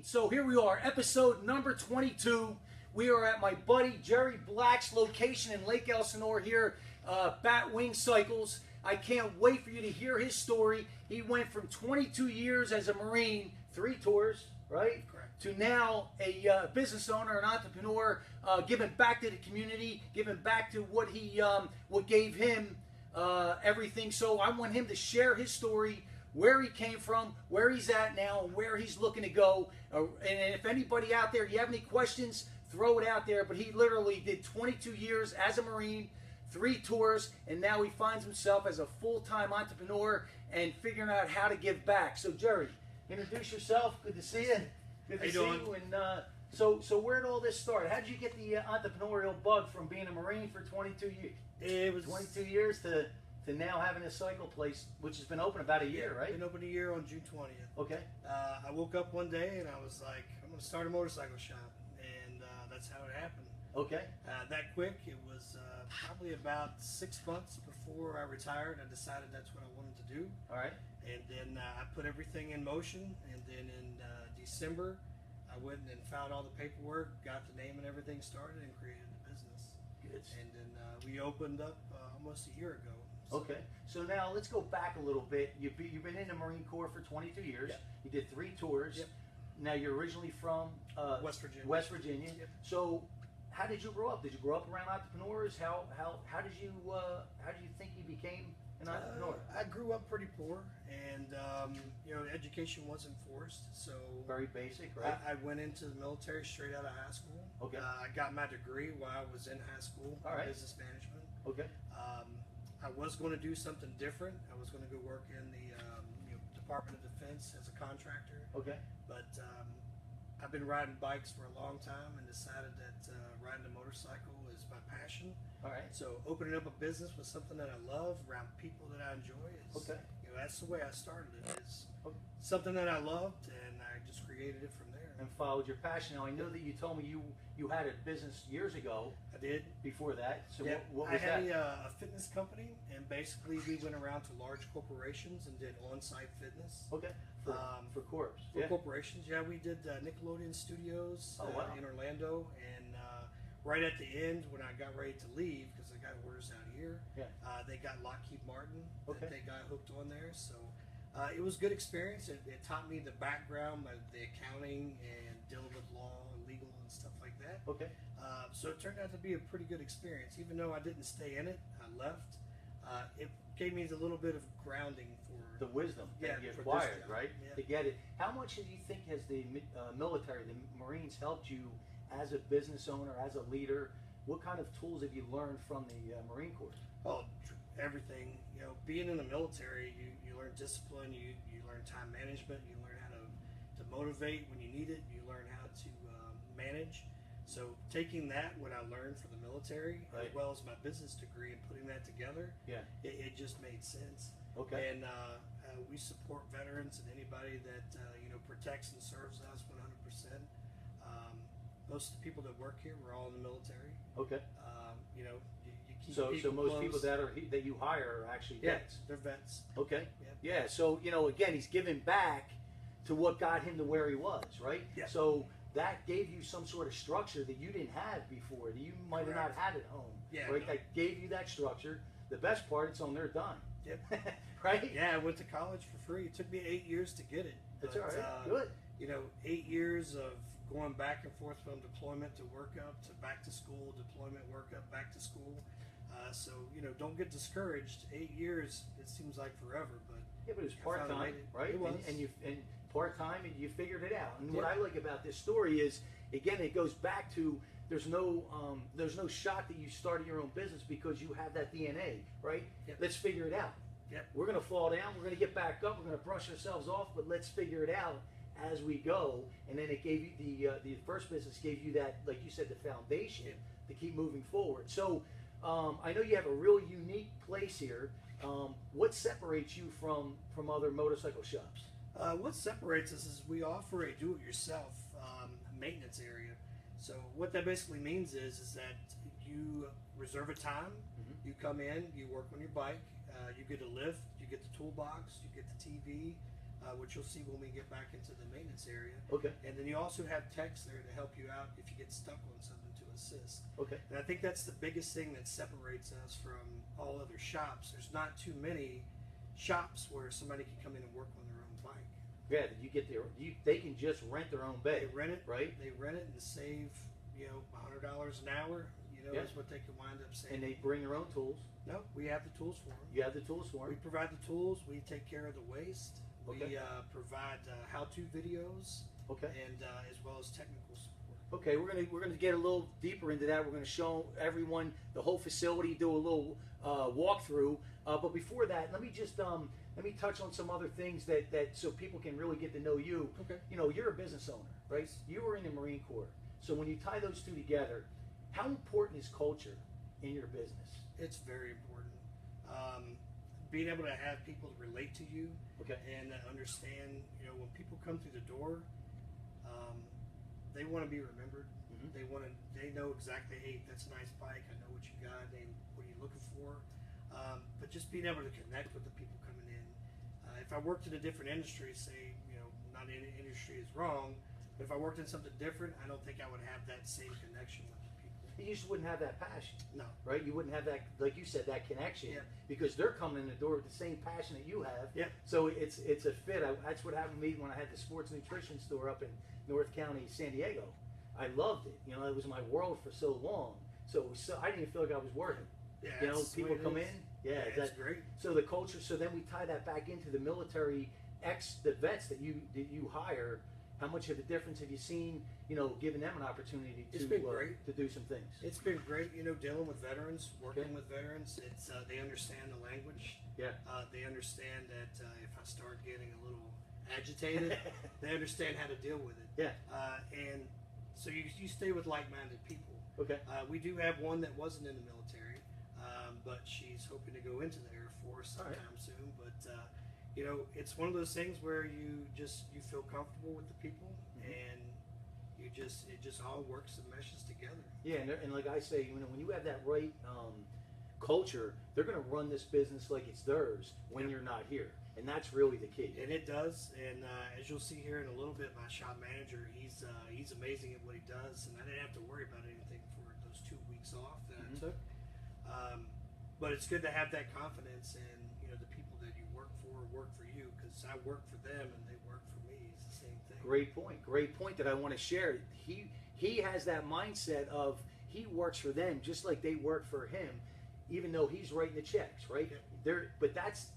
So here we are, episode number 22. We are at my buddy Jerry Black's location in Lake Elsinore here, Batwing Cycles. I can't wait for you to hear his story. He went from 22 years as a Marine, 3 tours, right? Correct. To now a business owner, an entrepreneur, giving back to the community, giving back to what what gave him everything. So I want him to share his story, where he came from, where he's at now, and where he's looking to go. And if anybody out there, you have any questions, throw it out there. But he literally did 22 years as a Marine, 3 tours, and now he finds himself as a full-time entrepreneur and figuring out how to give back. So Jerry, introduce yourself. Good to see you. Good to see you. And so where did all this start? How did you get the entrepreneurial bug from being a Marine for 22 years? It was 22 years to now having a cycle place, which has been open about a year, right? Been open a year on June 20th. Okay. I woke up one day and I was like, I'm going to start a motorcycle shop, and that's how it happened. Okay. That quick. It was probably about 6 months before I retired. I decided that's what I wanted to do. All right. And then I put everything in motion, and then in December, I went and filed all the paperwork, got the name and everything started, and created the business. Good. And then we opened up almost a year ago. Okay, so now let's go back a little bit. You've been in the Marine Corps for 22 years. Yep. You did 3 tours. Yep. Now you're originally from West Virginia. West Virginia. Yep. So how did you grow up? Did you grow up around entrepreneurs? How did you think you became an entrepreneur? I grew up pretty poor, and you know, education wasn't forced. So very basic, right? I went into the military straight out of high school. Okay. I got my degree while I was in high school. All right. Business management. Okay. I was going to do something different. I was going to go work in the Department of Defense as a contractor. Okay. But I've been riding bikes for a long time and decided that riding a motorcycle is my passion. All right. So opening up a business with something that I love around people that I enjoy is, okay. You know, that's the way I started it. It's okay. something that I loved, and I just created it from there. And followed your passion. Now I know that you told me you had a business years ago. I did. Before that. So yeah, what was that? I had a fitness company, and basically we went around to large corporations and did on-site fitness. Okay. For corps. For corporations, yeah. We did Nickelodeon Studios in Orlando, and right at the end when I got ready to leave, because I got orders out here, they got Lockheed Martin that they got hooked on there. So it was a good experience. It taught me the background, the accounting, and dealing with law and legal and stuff like that. Okay. So it turned out to be a pretty good experience. Even though I didn't stay in it, I left. It gave me a little bit of grounding for the wisdom that you acquired, right? Yeah. To get it. How much do you think has the military, the Marines, helped you as a business owner, as a leader? What kind of tools have you learned from the Marine Corps? Oh, everything. You know, being in the military, you learn discipline, you learn time management, you learn how to motivate when you need it, you learn how to manage. So taking that, what I learned from the military, as well as my business degree, and putting that together, it just made sense. Okay. And we support veterans and anybody that protects and serves us 100%. Most of the people that work here, we're all in the military. Okay. You keep so most close. People that you hire are actually vets. They're vets. Okay. Yep. Yeah. So again, he's giving back to what got him to where he was, right? Yeah. So that gave you some sort of structure that you didn't have before, that you might have not had at home. Yeah. Right. No. That gave you that structure. The best part, it's on their dime. Yep. Right. Yeah. I went to college for free. It took me 8 years to get it. That's all right. Good. 8 years of going back and forth from deployment to work up to back to school, deployment, work up, back to school. So don't get discouraged. 8 years, it seems like forever, but yeah, but it was part time, right? It was. And part time, and you figured it out. And what I like about this story is, again, it goes back to there's no shock that you started your own business because you have that DNA, right? Yep. Let's figure it out. Yep. We're gonna fall down. We're gonna get back up. We're gonna brush ourselves off, but let's figure it out as we go. And then it gave you the first business gave you that, like you said, the foundation to keep moving forward. So I know you have a real unique place here. What separates you from other motorcycle shops? What separates us is we offer a do-it-yourself maintenance area. So what that basically means is that you reserve a time, you come in, you work on your bike, you get a lift, you get the toolbox, you get the TV, which you'll see when we get back into the maintenance area. Okay. And then you also have techs there to help you out if you get stuck on something, to assist. Okay. And I think that's the biggest thing that separates us from all other shops. There's not too many shops where somebody can come in and work on their own bike. Yeah, they can just rent their own bay. They rent it, right? They rent it and save, $100 an hour. Yeah. Is what they can wind up saving. And they bring their own tools. No, we have the tools for them. You have the tools for We them. provide the tools. We take care of the waste. Okay. We provide how-to videos. Okay. And as well as technical support. Okay, we're gonna get a little deeper into that. We're gonna show everyone the whole facility, do a little walkthrough. But before that, let me just let me touch on some other things that so people can really get to know you. Okay. You're a business owner, right? You were in the Marine Corps. So when you tie those two together, how important is culture in your business? It's very important. Being able to have people relate to you, okay, and understand, when people come through the door, they want to be remembered. Mm-hmm. They know exactly, hey, that's a nice bike. I know what you got. What are you looking for? But just being able to connect with the people coming in. If I worked in a different industry, say, not any industry is wrong, but if I worked in something different, I don't think I would have that same connection with the people. You just wouldn't have that passion. No. Right? You wouldn't have that, like you said, that connection. Yeah. Because they're coming in the door with the same passion that you have. Yeah. So it's a fit. That's what happened to me when I had the sports nutrition store up in North County, San Diego. I loved it. It was my world for so long. So I didn't even feel like I was working. Yeah, people come in. Yeah, that's great. So the culture. So then we tie that back into the military the vets that you hire. How much of a difference have you seen? Giving them an opportunity to do some things. It's been great. Dealing with veterans, working with veterans. It's they understand the language. Yeah. They understand that if I start getting a little agitated, they understand how to deal with it. Yeah. And so you stay with like-minded people. Okay. We do have one that wasn't in the military, but she's hoping to go into the Air Force sometime soon. But it's one of those things where you feel comfortable with the people, mm-hmm. and it just all works and meshes together. Yeah, and like I say, when you have that right culture, they're going to run this business like it's theirs when you're not here. And that's really the key. And it does. And as you'll see here in a little bit, my shop manager, he's amazing at what he does. And I didn't have to worry about anything for those 2 weeks off that mm-hmm. I took. But it's good to have that confidence in the people that you work for you, because I work for them and they work for me. It's the same thing. Great point that I want to share. He has that mindset of he works for them just like they work for him, even though he's writing the checks, right? Yeah. But that's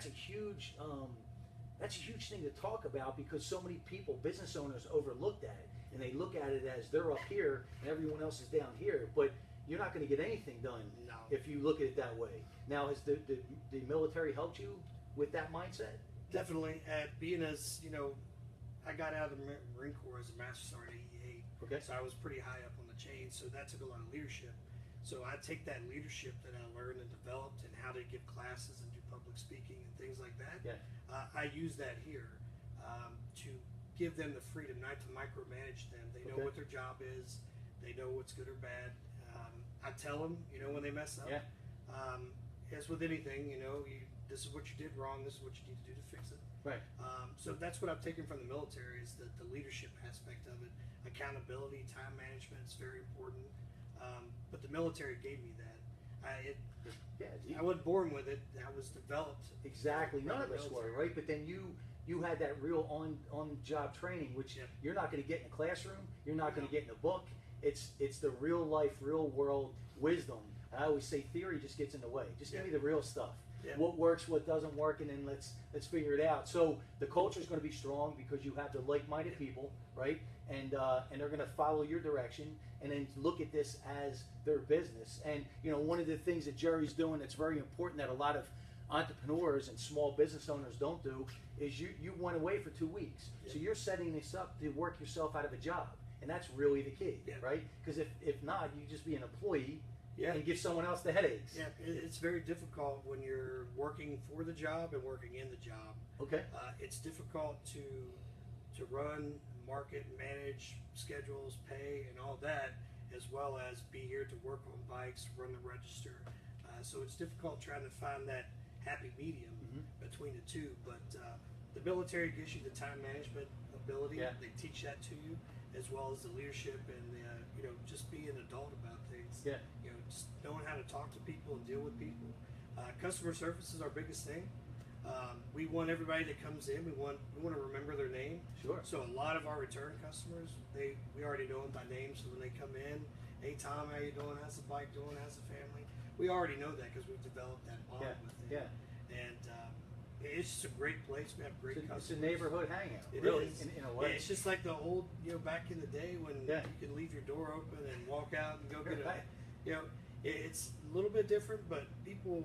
a huge thing to talk about, because so many people, business owners, overlook that, and they look at it as they're up here and everyone else is down here. But you're not going to get anything done if you look at it that way. Now, has the military helped you with that mindset? Definitely. Being as I got out of the Marine Corps as a Master Sergeant EA, okay. So I was pretty high up on the chain. So that took a lot of leadership. So I take that leadership that I learned and developed, and how to give classes and do public speaking and things like that. Yeah. I use that here to give them the freedom, not to micromanage them. They know what their job is. They know what's good or bad. I tell them, when they mess up. Yeah. As with anything, this is what you did wrong. This is what you need to do to fix it. Right. So that's what I've taken from the military, is the leadership aspect of it. Accountability, time management is very important. But the military gave me that. I wasn't born with it. I was developed. Exactly. None of us were, right? But then you had that real on-job training, which you're not going to get in a classroom. You're not going to get in a book. It's the real life, real world wisdom. I always say theory just gets in the way. Just give me the real stuff. Yeah. What works, what doesn't work, and then let's figure it out. So the culture is going to be strong because you have the like-minded people, right? And they're going to follow your direction, and then look at this as their business. And one of the things that Jerry's doing that's very important that a lot of entrepreneurs and small business owners don't do is you went away for 2 weeks. Yeah. So you're setting this up to work yourself out of a job, and that's really the key, right? Because if not, you just be an employee. Yeah, and give someone else the headaches. Yeah, it's very difficult when you're working for the job and working in the job. Okay. It's difficult to run, market, manage schedules, pay, and all that, as well as be here to work on bikes, run the register. So it's difficult trying to find that happy medium between the two. But the military gives you the time management ability. Yeah. They teach that to you, as well as the leadership and just be an adult about things. Yeah. Just knowing how to talk to people and deal with people. Customer service is our biggest thing. We want everybody that comes in, we want to remember their name. Sure. So a lot of our return customers, we already know them by name. So when they come in, hey Tom, how you doing? How's the bike doing? How's the family? We already know that because we've developed that bond with them. Yeah. And it's just a great place. We have great customers. It's a neighborhood hangout. It really, is. in a way. Yeah, it's just like the old, back in the day when you could leave your door open and walk out and go get a, it's a little bit different, but people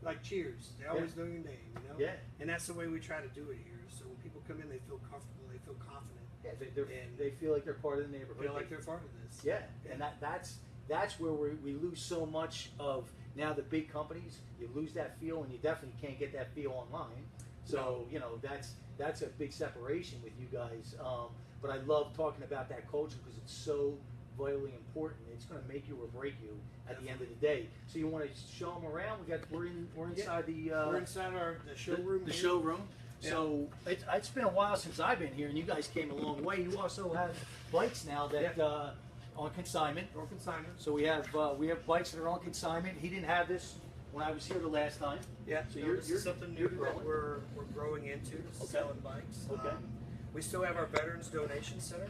like Cheers. They always know your name, Yeah. And that's the way we try to do it here. So when people come in, they feel comfortable, they feel confident. Yeah, they feel like they're part of the neighborhood. Feel like they're part of this. Yeah, and that's where we lose so much of now the big companies. You lose that feel, and you definitely can't get that feel online. So that's a big separation with you guys. But I love talking about that culture because it's so vitally important. It's going to make you or break you at the end of the day. So you want to show them around? We're inside we're inside the showroom. The showroom. Yeah. So it's been a while since I've been here, and you guys came a long way. You also have bikes now that on consignment. On consignment. So we have bikes that are on consignment. He didn't have this when I was here the last time. Yeah. So you're something new that we're growing into, selling bikes. Okay. We still have our Veterans Donation Center.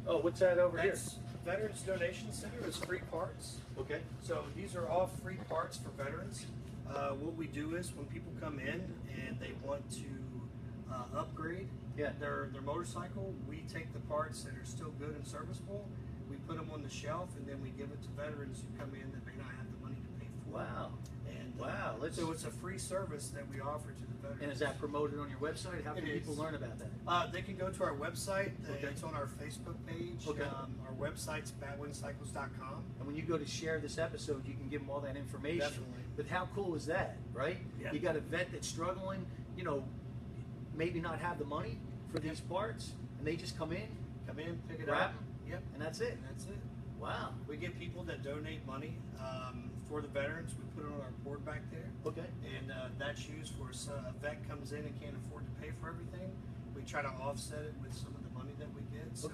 What's that over here? Veterans Donation Center is free parts. Okay. So these are all free parts for veterans. What we do is when people come in and they want to upgrade their motorcycle, we take the parts that are still good and serviceable, we put them on the shelf, and then we give it to veterans who come in that may not have the money to pay for. Wow. And so it's a free service that we offer to the veterans. And is that promoted on your website? How can people learn about that? They can go to our website. It's on our Facebook page. Okay. Our website's batwingcycles.com. And when you go to share this episode, you can give them all that information. Definitely. But how cool is that, right? Yeah. You got a vet that's struggling, maybe not have the money for these parts, and they just come in, pick it grab up. them, Yep. and that's it. That's it. Wow. We get people that donate money for the veterans. We put it on our board back there. Okay. And that's used for a vet comes in and can't afford to pay for everything. We try to offset it with some of the money that we get. So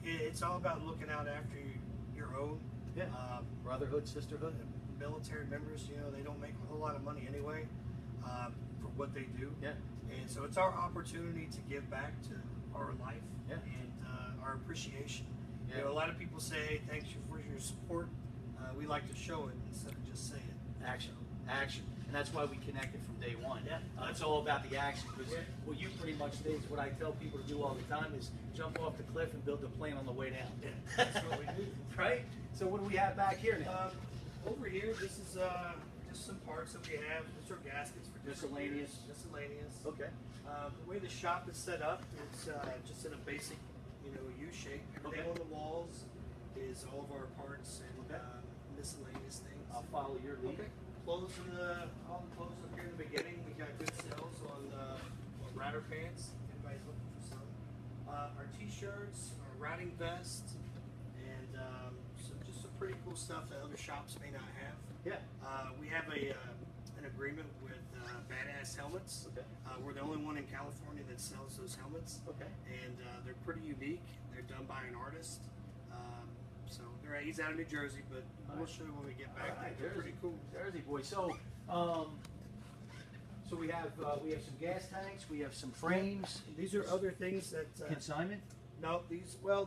it's all about looking out after your own. Yeah. Brotherhood, sisterhood. Military members, they don't make a whole lot of money anyway for what they do. Yeah. And so it's our opportunity to give back to our life and our appreciation. Yeah. A lot of people say, hey, thanks for your support. We like to show it instead of just say it. Action. And that's why we connected from day one. Yeah. It's all about the action, because what you pretty much did is what I tell people to do all the time is jump off the cliff and build the plane on the way down. Yeah, that's what we do. Right? So what do we have back here now? Over here, this is just some parts that we have. These are gaskets for Miscellaneous. Okay. The way the shop is set up, it's just in a basic, U shape. Everything on the walls is all of our parts and miscellaneous things. I'll follow your lead. Okay. All the clothes up here in the beginning. We got good sales on router pants. If anybody's looking for some. Our t-shirts, our routing vests, and just some pretty cool stuff that other shops may not have. Yeah. We have an agreement with Badass Helmets. Okay. We're the only one in California that sells those helmets. Okay. And they're pretty unique. They're done by an artist. So he's out of New Jersey, but we'll show you when we get back. They're pretty cool. Jersey boy. So, so we have some gas tanks. We have some frames. These are other things that Consignment? No,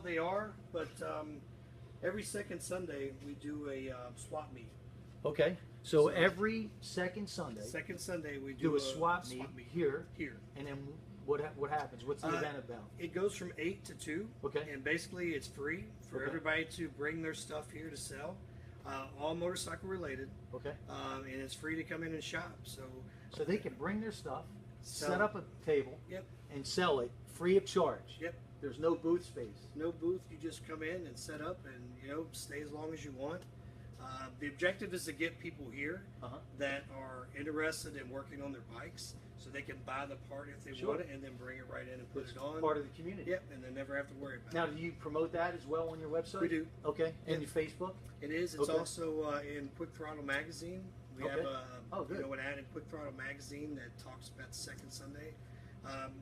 they are, but every second Sunday we do a swap meet. Okay. So every second Sunday. Second Sunday we do a swap meet here. Here. And then what happens? What's the event about? It goes from 8 to 2. Okay. And basically it's free for everybody to bring their stuff here to sell. All motorcycle related. Okay. And it's free to come in and shop. So they can bring their stuff, Sell. set up a table, Yep. and sell it free of charge. Yep. There's no booth space. No booth. You just come in and set up and stay as long as you want. The objective is to get people here that are interested in working on their bikes, so they can buy the part if they want it, and then bring it right in and put it on. Part of the community. Yep, and they never have to worry about it. Now, do you promote that as well on your website? We do. Okay. And Yep. your Facebook? It is. It's also in Quick Throttle Magazine. We have good. an ad in Quick Throttle Magazine that talks about the second Sunday.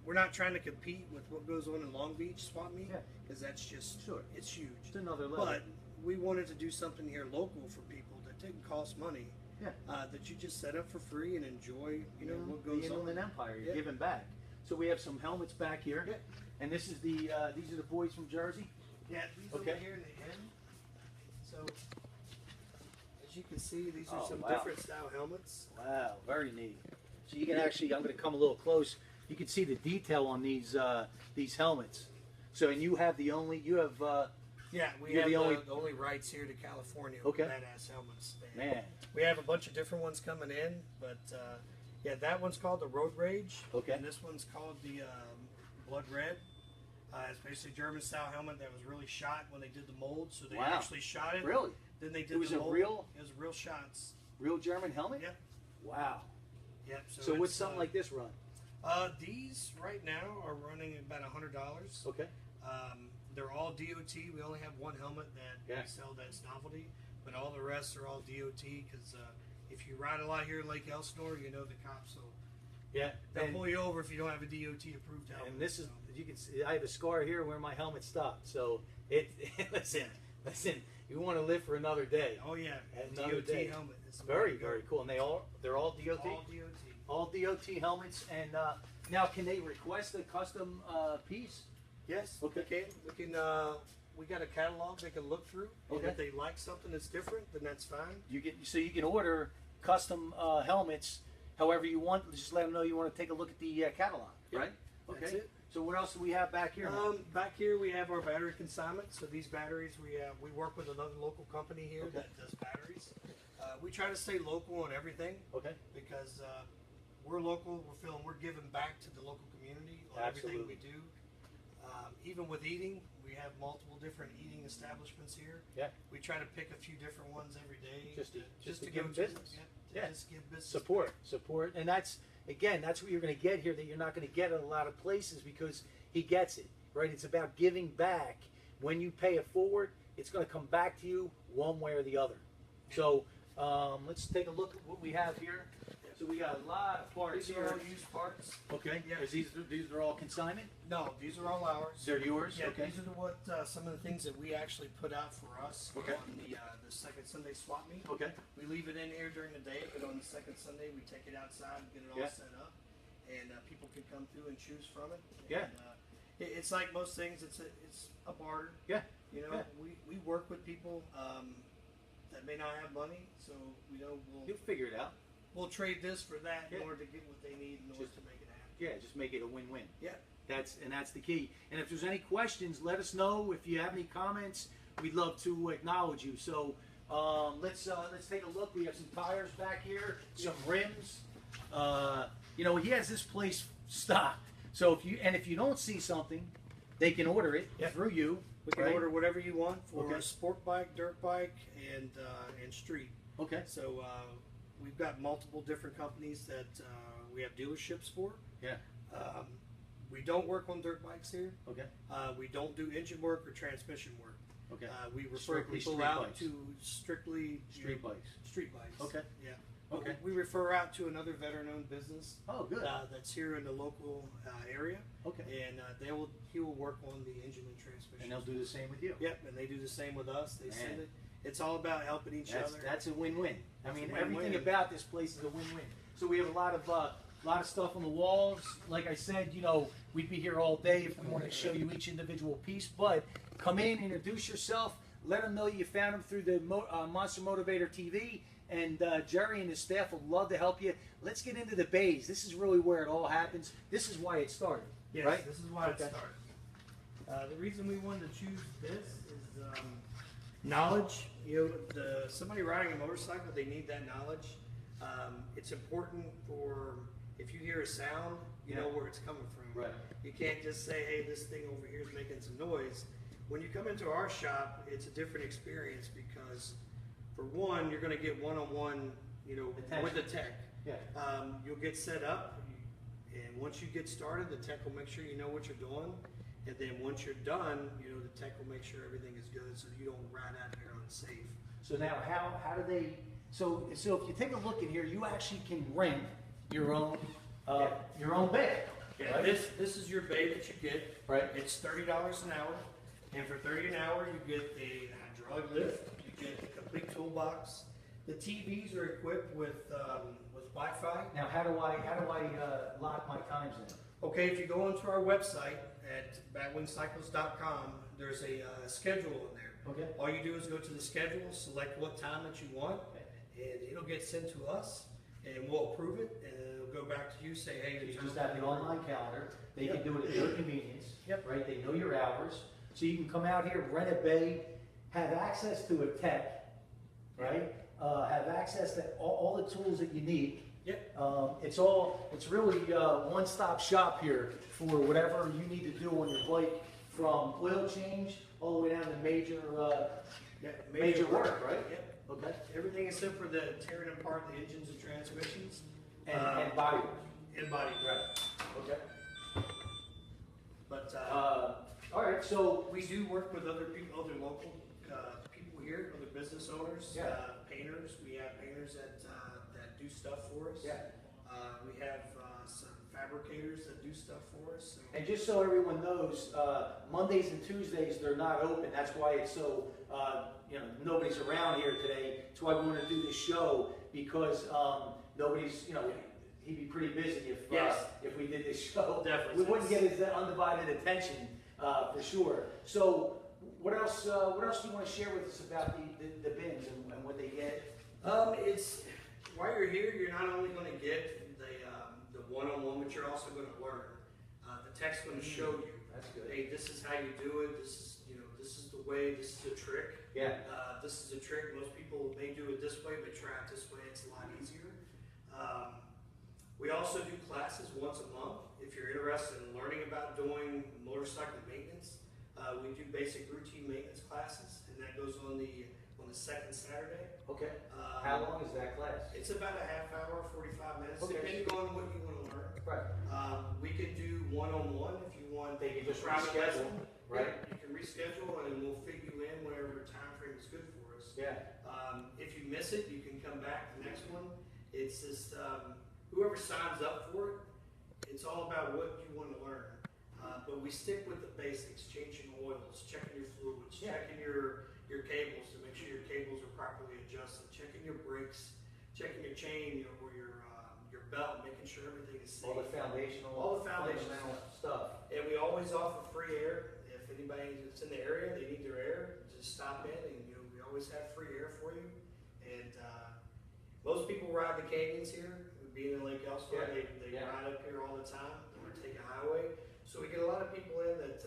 We're not trying to compete with what goes on in Long Beach swap meet, because that's just, it's huge. It's another level. But we wanted to do something here local for people that didn't cost money, that you just set up for free and enjoy, what goes on. The Inland Empire, you're giving back. So we have some helmets back here, and this is these are the boys from Jersey? Yeah, these over here in the end. So, as you can see, these are some different style helmets. Wow, very neat. So you can actually, I'm going to come a little close. You can see the detail on these helmets. So, and you have the only, we have the only rights here to California with badass helmets. Man. We have a bunch of different ones coming in, but that one's called the Road Rage. And this one's called the Blood Red. It's basically a German style helmet that was really shot when they did the mold. So they actually shot it. Really? Then they did it was the mold. Real? It was real shots. Real German helmet? Yep. Wow. Yep. So what's something like this run? These right now are running about $100. Okay. They're all DOT. We only have one helmet that we sell that's novelty, but all the rest are all DOT because if you ride a lot here in Lake Elsinore, the cops will they'll pull you over if you don't have a DOT approved helmet. And this is, you can see, I have a scar here where my helmet stopped. So listen, you want to live for another day. Oh yeah, another DOT day. helmet. Very cool. And they're all DOT. All DOT. All DOT helmets. And now, can they request a custom piece? Yes. Okay. We can. We got a catalog they can look through. And if they like something that's different, then that's fine. You can order custom helmets however you want. Just let them know you want to take a look at the catalog. Right. Okay. That's it. So what else do we have back here? Back here we have our battery consignment. So these batteries, we work with another local company here that does batteries. We try to stay local on everything. Because we're local. We're giving back to the local community on everything we do. Even with eating, we have multiple different eating establishments here. We try to pick a few different ones every day. Just to give business. Just give business. Support. And that's what you're going to get here that you're not going to get at a lot of places because he gets it, right? It's about giving back. When you pay it forward, it's going to come back to you one way or the other. So let's take a look at what we have here. So we got a lot of parts here. These are all used parts. Okay. These are all consignment? No, these are all ours. They're yours? Yeah, these are some of the things that we actually put out for us on the second Sunday swap meet. We leave it in here during the day, but on the second Sunday we take it outside and get it all set up. And people can come through and choose from it. And, it's like most things, it's a barter. We work with people that may not have money, so you'll figure it out. We'll trade this for that in order to get what they need in order to make it happen. Just make it a win-win. That's the key. And if there's any questions, let us know. If you have any comments, we'd love to acknowledge you. So let's take a look. We have some tires back here, some rims. He has this place stocked. So if you don't see something, they can order it through you. We can order whatever you want for a sport bike, dirt bike, and street. So we've got multiple different companies that we have dealerships for. We don't work on dirt bikes here. We don't do engine work or transmission work. We refer people out to strictly street bikes. We refer out to another veteran-owned business. That's here in the local area. And he will work on the engine and transmission. And they'll do the same with you. And they do the same with us. They send it. It's all about helping each other. That's a win-win. I mean, everything about this place is a win-win. So we have a lot of stuff on the walls. Like I said, we'd be here all day if we wanted to show you each individual piece. But come in, introduce yourself, let them know you found them through the Monster Motivator TV. And Jerry and his staff would love to help you. Let's get into the bays. This is really where it all happens. This is why it started. Right? This is why it started. The reason we wanted to choose this is knowledge. Somebody riding a motorcycle, they need that knowledge. It's important for if you hear a sound, you know where it's coming from. You can't just say, "Hey, this thing over here is making some noise." When you come into our shop, it's a different experience because, for one, you're going to get one-on-one, with the tech. You'll get set up, and once you get started, the tech will make sure you know what you're doing. And then once you're done, the tech will make sure everything is good so you don't ride out here unsafe. So now how do they, so if you take a look in here, you actually can rent your own bay. Yeah, right? this is your bay that you get. Right. It's $30 an hour, and for $30 an hour, you get a hydraulic lift. You get the complete toolbox. The TVs are equipped with Wi-Fi. Now, how do I lock my times in? Okay, if you go onto our website at batwingcycles.com, there's a schedule in there. Okay. All you do is go to the schedule, select what time that you want, and it'll get sent to us, and we'll approve it, and it'll go back to you, say, hey, So you just have the online calendar. They can do it at their convenience, Yep. right? They know your hours. So you can come out here, rent a bay, have access to a tech, right? Have access to all the tools that you need. Yep. It's really one-stop shop here for whatever you need to do on your bike, from oil change all the way down to major work, right? Yep. Okay. Everything except for the tearing apart the engines and transmissions. And body work. And body work. Right. Okay. But All right. So we do work with other people, other local people here, other business owners, Yeah. Painters. We have painters that do stuff for us. Yeah. We have some fabricators that do stuff for us. So. And just so everyone knows, Mondays and Tuesdays, they're not open. That's why it's so, nobody's around here today. That's why we want to do this show, because nobody's, he'd be pretty busy if we did this show. Definitely. We wouldn't get his undivided attention, for sure. So what else do you want to share with us about the bins and what they get? While you're here, you're not only going to get the one-on-one, but you're also going to learn. The tech's going to show you. That's good. Hey, this is how you do it. This is the way. This is a trick. Yeah. This is a trick. Most people may do it this way, but try it this way. It's a lot easier. We also do classes once a month. If you're interested in learning about doing motorcycle maintenance, we do basic routine maintenance classes, and that goes on the second Saturday. Okay. How long is that class? It's about a half hour, 45 minutes, Okay. depending on what you want to learn. Right. We can do one-on-one if you want. They can just private reschedule, lesson. right? Yeah, you can reschedule, and we'll fit you in whatever time frame is good for us. Yeah. If you miss it, you can come back the next one. It's just whoever signs up for it, it's all about what you want to learn. But we stick with the basics: changing oils, checking your fluids, checking your cables to make sure your cables are properly adjusted, checking your brakes, checking your chain or your belt, making sure everything is safe. All the foundational fundamental stuff. And we always offer free air. If anybody that's in the area, they need their air, just stop in, and we always have free air for you. And most people ride the canyons here. Being in Lake Elsewhere, they ride up here all the time or take a highway. So we get a lot of people in that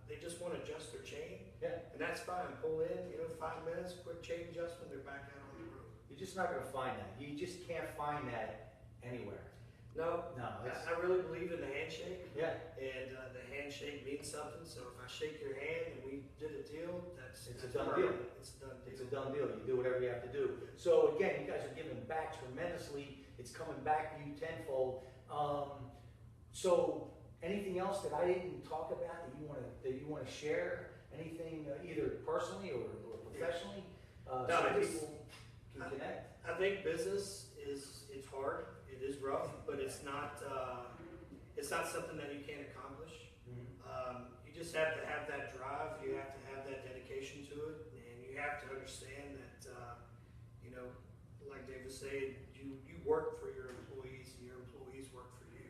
they just want to adjust their chain. Yeah. And that's fine. Pull in, 5 minutes, quick chain adjustment, they're back out on the road. You're just not going to find that. You just can't find that anywhere. No, it's- I really believe in the handshake. Yeah. And the handshake means something. So if I shake your hand and we did a deal, It's a done deal. It's a done deal. It's a done deal. You do whatever you have to do. So again, you guys are giving back tremendously. It's coming back to you tenfold. So anything else that I didn't talk about that you want to share? Anything either personally or professionally? So people can connect. I think business it's hard. It is rough, but it's not something that you can't accomplish. Mm-hmm. You just have to have that drive. You have to have that dedication to it, and you have to understand that like Dave was saying, you work for your employees, and your employees work for you.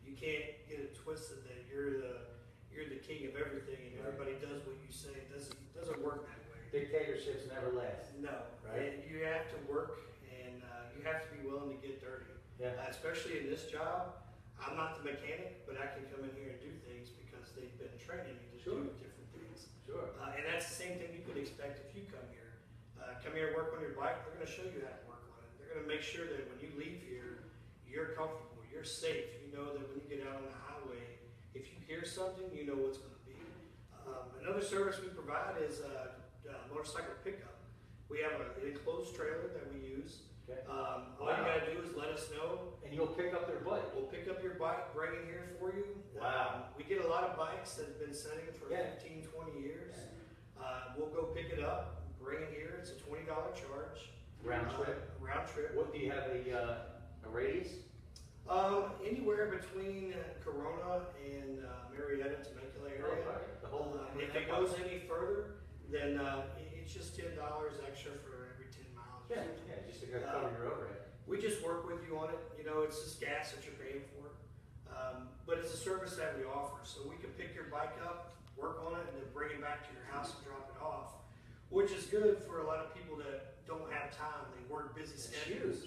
You can't get it twisted that you're the king of everything, and everybody does what you say. It doesn't work that way. Dictatorships never last. No, right? And you have to work, and you have to be willing to get dirty. Yeah. Especially in this job, I'm not the mechanic, but I can come in here and do things because they've been training me to do different things. Sure. And that's the same thing you could expect if you come here. Come here and work on your bike, they're going to show you how to work on it. They're going to make sure that when you leave here, you're comfortable, you're safe. You know that when you get out on the highway, if you hear something, you know what's going to be. Another service we provide is motorcycle pickup. We have an enclosed trailer that we use. Okay. All you got to do is let us know. And you'll pick up their bike. We'll pick up your bike, bring it here for you. Wow. We get a lot of bikes that have been sitting for 15, 20 years. We'll go pick it up, bring it here. It's a $20 charge. Round trip. Round trip. What do you have a radius? Anywhere between Corona and Marietta, Temecula area. If it goes any further, then it's just $10 extra for every 10 miles. Yeah, just to go cover your overhead. We just work with you on it. You know, it's just gas that you're paying for. But it's a service that we offer. So we can pick your bike up, work on it, and then bring it back to your house and drop it off, which is good for a lot of people that don't have time. They work busy schedules.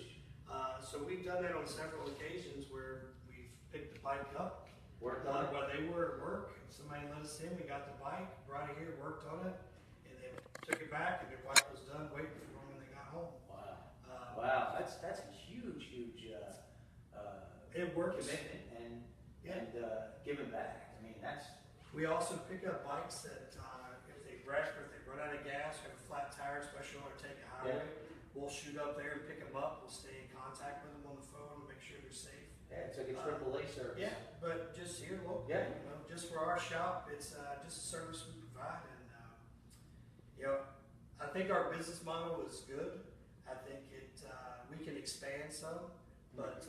So we've done that on several occasions where we've picked the bike up, worked on it while they were at work. Somebody let us in, we got the bike, brought it here, worked on it, and then took it back, and their wife was done waiting for them when they got home. Wow. Wow, that's a huge it works. Commitment and giving back. I mean, that's. We also pick up bikes that if they wreck or if they run out of gas or have a flat tire, especially when they take a highway, we'll shoot up there and pick them up. We'll stay in contact with them on the phone to make sure they're safe. Yeah, it's like a AAA service. Yeah, but just here locally, you know, just for our shop, it's just a service we provide, and you know, I think our business model is good. I think we can expand some, but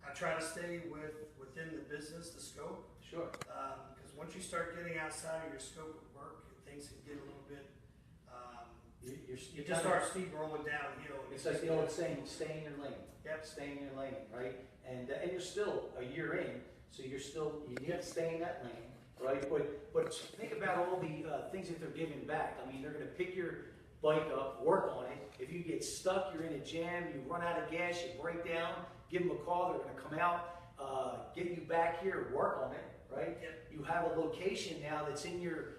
I try to stay within the business, the scope. Sure. Because once you start getting outside of your scope of work, things can get a little bit. You just start steamrolling downhill. It's like the old saying, stay in your lane. Yep. Stay in your lane, right? And you're still a year in, so you need to stay in that lane, right? But think about all the things that they're giving back. I mean, they're going to pick your bike up, work on it. If you get stuck, you're in a jam, you run out of gas, you break down, give them a call. They're going to come out, get you back here, work on it, right? Yep. You have a location now that's in your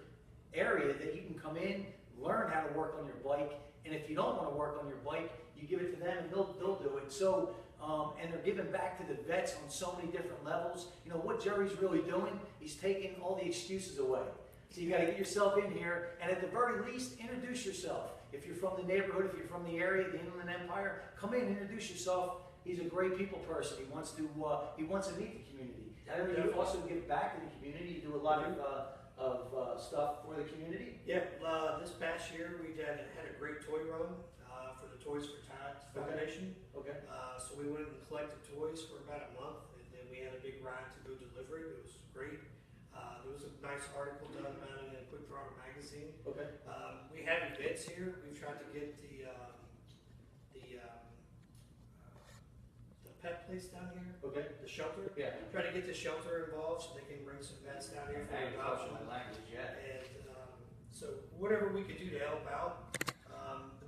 area that you can come in, learn how to work on your bike, and if you don't want to work on your bike, you give it to them and they'll do it. So, and they're giving back to the vets on so many different levels. You know, what Jerry's really doing, he's taking all the excuses away. So you got to get yourself in here, and at the very least, introduce yourself. If you're from the neighborhood, if you're from the area, the Inland Empire, come in, introduce yourself. He's a great people person. He wants to meet the community. And then you also give back to the community. You do a lot of stuff for the community. Yeah, this past year we had a great toy run for the Toys for Tots Foundation. Okay. So we went and collected toys for about a month, and then we had a big ride to go deliver it. It was great. There was a nice article done about it in Quick Throttle magazine. Okay. We have events here. We've tried to get the pet place down here. Okay. The shelter. Yeah. Try to get the shelter involved so they can bring some pets down here for adoption. Language, yeah. And so whatever we could do to help out.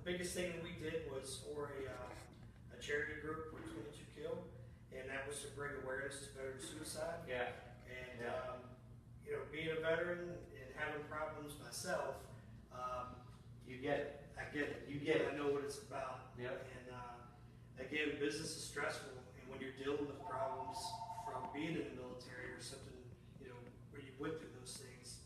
The biggest thing that we did was for a charity group where 22 killed, and that was to bring awareness to veteran suicide. Yeah. And you know, being a veteran and having problems myself, you get it. I get it. You get it. I know what it's about. Yep. And again, business is stressful, and when you're dealing with problems from being in the military or something, you know, where you went through those things,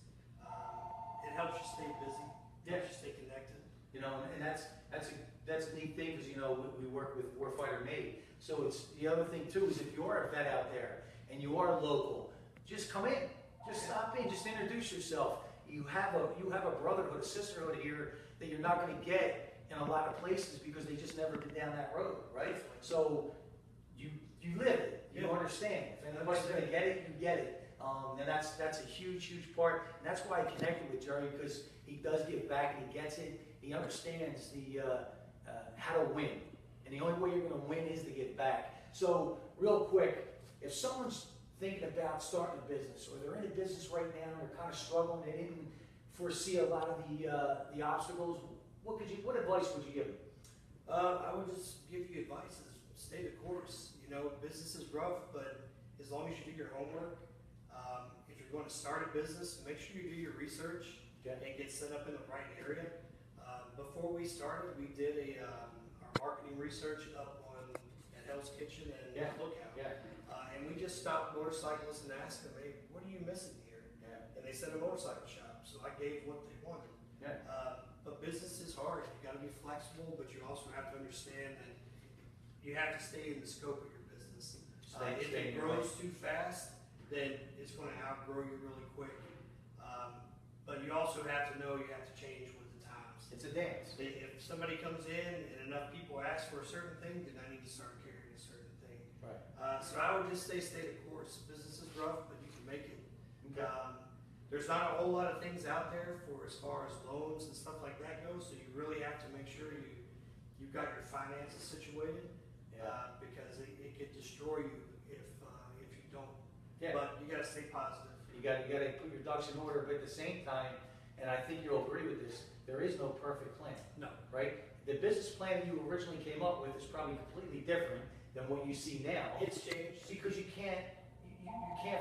it helps you stay busy. It helps you stay connected. You know, and that's a neat thing because, you know, we work with Warfighter Made. So it's the other thing too is if you are a vet out there and you are local, just come in, just stop in, just introduce yourself. You have a brotherhood, a sisterhood here that you're not going to get in a lot of places because they just never been down that road, right? So you live it, you understand. If anybody's going to get it, you get it. And that's a huge part. And that's why I connected with Jerry, because he does give back and he gets it. He understands the how to win. And the only way you're going to win is to get back. So real quick, if someone's thinking about starting a business, or they're in a business right now and they're kind of struggling, they didn't foresee a lot of the obstacles, what advice would you give them? I would just give you advice: is stay the course. You know, business is rough, but as long as you do your homework, if you're going to start a business, make sure you do your research and get set up in the right area. Before we started, we did our marketing research up at Hell's Kitchen and Lookout. And we just stopped motorcyclists and asked them, hey, what are you missing here? And they said a motorcycle shop, so I gave what they wanted. But business is hard. You got to be flexible, but you also have to understand that you have to stay in the scope of your business. If it grows too fast, then it's going to outgrow you really quick. But you also have to know you have to change with the times. It's a dance. If somebody comes in and enough people ask for a certain thing, then I need to start carrying a certain thing. Right. So I would just stay the course. Business is rough, but you can make it. Okay. There's not a whole lot of things out there for as far as loans and stuff like that goes, so you really have to make sure you've got your finances situated, because it could destroy you if you don't. Yeah. But you got to stay positive. You got to put your ducks in order, but at the same time, and I think you'll agree with this, there is no perfect plan. No. Right? The business plan you originally came up with is probably completely different than what you see now. It's changed. Because you can't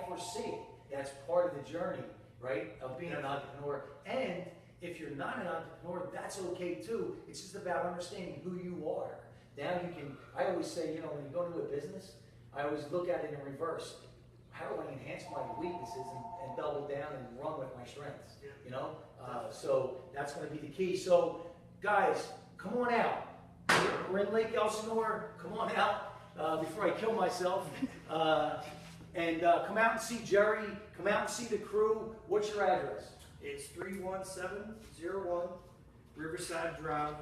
foresee it. That's part of the journey, right, of being an entrepreneur. And if you're not an entrepreneur, that's okay too. It's just about understanding who you are. Now you can, I always say, you know, when you go into a business, I always look at it in reverse. How do I enhance my weaknesses and double down and run with my strengths? Yeah. You know? So that's going to be the key. So, guys, come on out. We're in Lake Elsinore. Come on out before I kill myself. And come out and see Jerry. Come out and see the crew. What's your address? It's 31701 Riverside Drive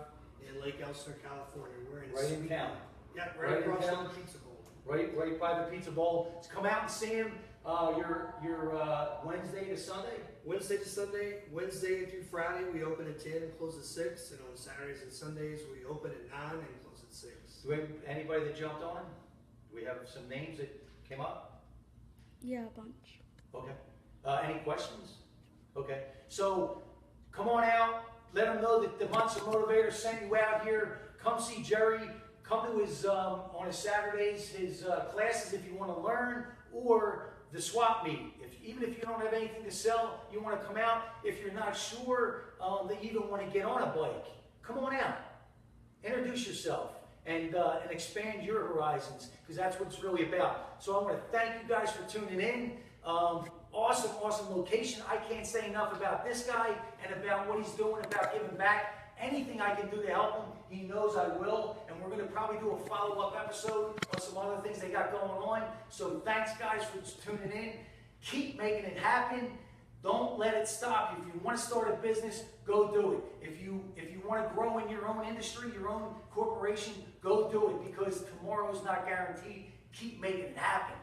in Lake Elsinore, California. We're in Right in town. Yeah, right in across town. from the Pizza Bowl. Right by the Pizza Bowl. Just come out and see him. Your Wednesday to Sunday? Wednesday to Sunday. Wednesday through Friday we open at 10 and close at 6. And on Saturdays and Sundays we open at 9 and close at 6. Do we have anybody that jumped on? Do we have some names that came up? Yeah, a bunch. Okay. Any questions? Okay. So come on out. Let them know that the Monster Motivator sent you out here. Come see Jerry. Come to his on his Saturdays, his classes if you want to learn, or the swap meet. Even if you don't have anything to sell, you want to come out. If you're not sure that you even want to get on a bike, come on out. Introduce yourself and expand your horizons, because that's what it's really about. So I want to thank you guys for tuning in. Awesome location. I can't say enough about this guy and about what he's doing, about giving back. Anything I can do to help him, he knows I will. And we're going to probably do a follow-up episode on some other things they got going on. So thanks, guys, for tuning in. Keep making it happen. Don't let it stop you. If you want to start a business, go do it. If you want to grow in your own industry, your own corporation, go do it, because tomorrow is not guaranteed. Keep making it happen.